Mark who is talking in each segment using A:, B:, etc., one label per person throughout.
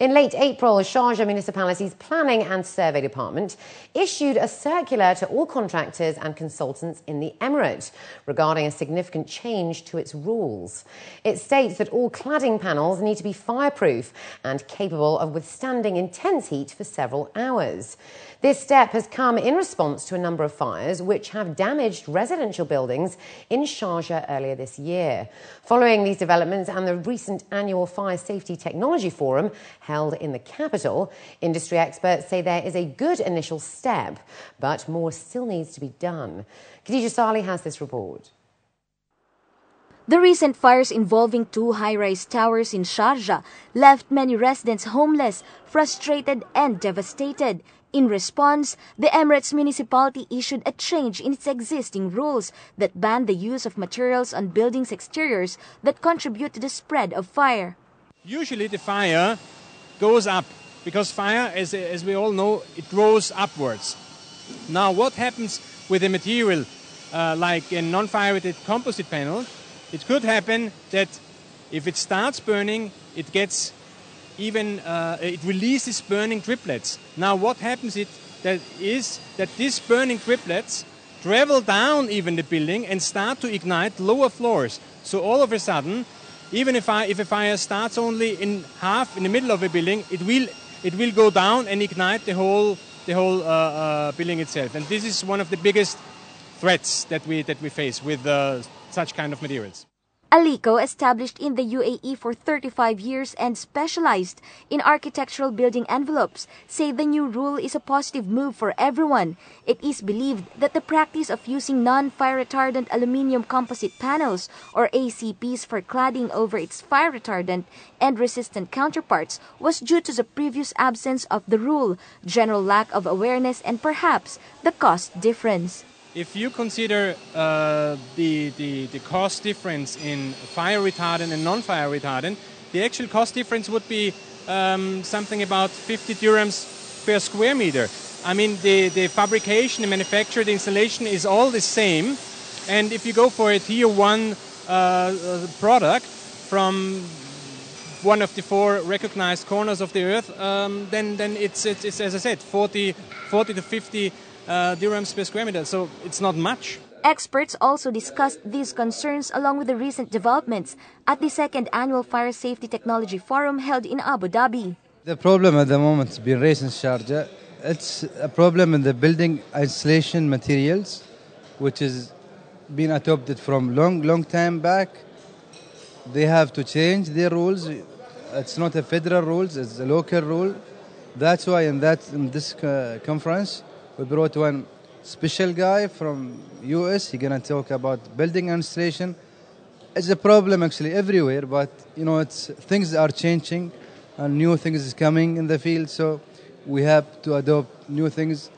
A: In late April, Sharjah Municipality's Planning and Survey Department issued a circular to all contractors and consultants in the emirate regarding a significant change to its rules. It states that all cladding panels need to be fireproof and capable of withstanding intense heat for several hours. This step has come in response to a number of fires which have damaged residential buildings in Sharjah earlier this year. Following these developments and the recent annual Fire Safety Technology Forum held in the capital, industry experts say there is a good initial step, but more still needs to be done. Khadija Saleh has this report.
B: The recent fires involving two high-rise towers in Sharjah left many residents homeless, frustrated and devastated. In response, the Emirates Municipality issued a change in its existing rules that ban the use of materials on buildings' exteriors that contribute to the spread of fire.
C: Usually the fire goes up because fire, as we all know, it grows upwards. Now what happens with a material like a non-fire-rated composite panel? It could happen that if it starts burning, it gets it releases burning driplets. Now what happens is that these burning driplets travel down even the building and start to ignite lower floors. So all of a sudden, even if a fire starts only in the middle of a building, it will go down and ignite the whole building itself. And this is one of the biggest threats that we face with such kind of materials.
B: Alico, established in the UAE for 35 years and specialized in architectural building envelopes, say the new rule is a positive move for everyone. It is believed that the practice of using non-fire retardant aluminium composite panels or ACPs for cladding over its fire retardant and resistant counterparts was due to the previous absence of the rule, general lack of awareness and perhaps the cost difference.
C: If you consider the cost difference in fire retardant and non-fire retardant, the actual cost difference would be something about 50 dirhams per square meter. I mean, the fabrication, the manufacture, the installation is all the same. And if you go for a tier 1 product from one of the 4 recognized corners of the earth, then it's as I said, 40 to 50 dirhams per square meter, so it's not much.
B: Experts also discussed these concerns along with the recent developments at the second annual Fire Safety Technology Forum held in Abu Dhabi.
D: The problem at the moment has been raised in Sharjah. It's a problem in the building insulation materials, which has been adopted from long time back. They have to change their rules. It's not a federal rules, it's a local rule. That's why in this conference, we brought one special guy from US. He's going to talk about building installation. It's a problem actually everywhere, but you know, things are changing and new things is coming in the field, so we have to adopt new things.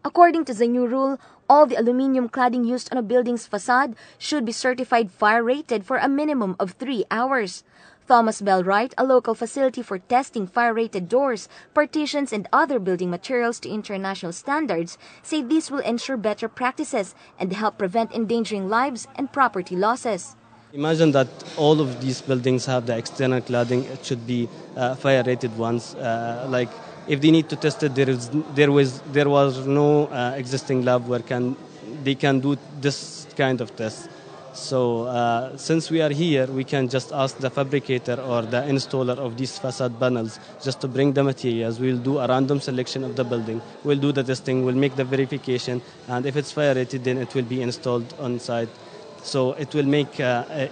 B: According to the new rule, all the aluminium cladding used on a building's facade should be certified fire rated for a minimum of 3 hours. Thomas Bell-Wright, a local facility for testing fire-rated doors, partitions, and other building materials to international standards, say this will ensure better practices and help prevent endangering lives and property losses.
E: Imagine that all of these buildings have the external cladding. It should be fire-rated ones. Like if they need to test it, there was no existing lab where they can do this kind of test. So since we are here, we can just ask the fabricator or the installer of these facade panels just to bring the materials. We'll do a random selection of the building. We'll do the testing. We'll make the verification. And if it's fire rated, then it will be installed on site. So it will make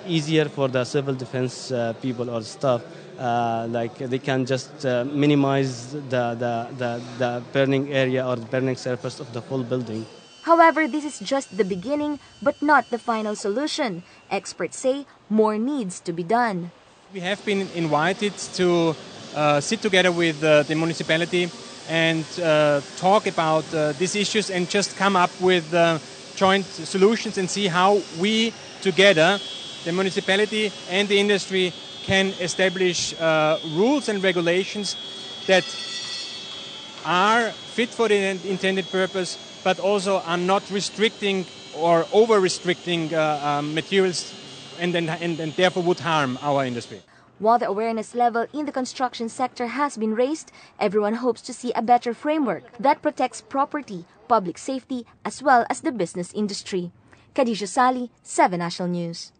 E: easier for the civil defense people or staff. Like they can just minimize the burning area or the burning surface of the full building.
B: However, this is just the beginning, but not the final solution. Experts say more needs to be done.
C: We have been invited to sit together with the municipality and talk about these issues and just come up with joint solutions and see how we together, the municipality and the industry, can establish rules and regulations that are fit for the intended purpose, but also are not restricting or over-restricting materials and therefore would harm our industry.
B: While the awareness level in the construction sector has been raised, everyone hopes to see a better framework that protects property, public safety, as well as the business industry. Khadija Sali, 7 National News.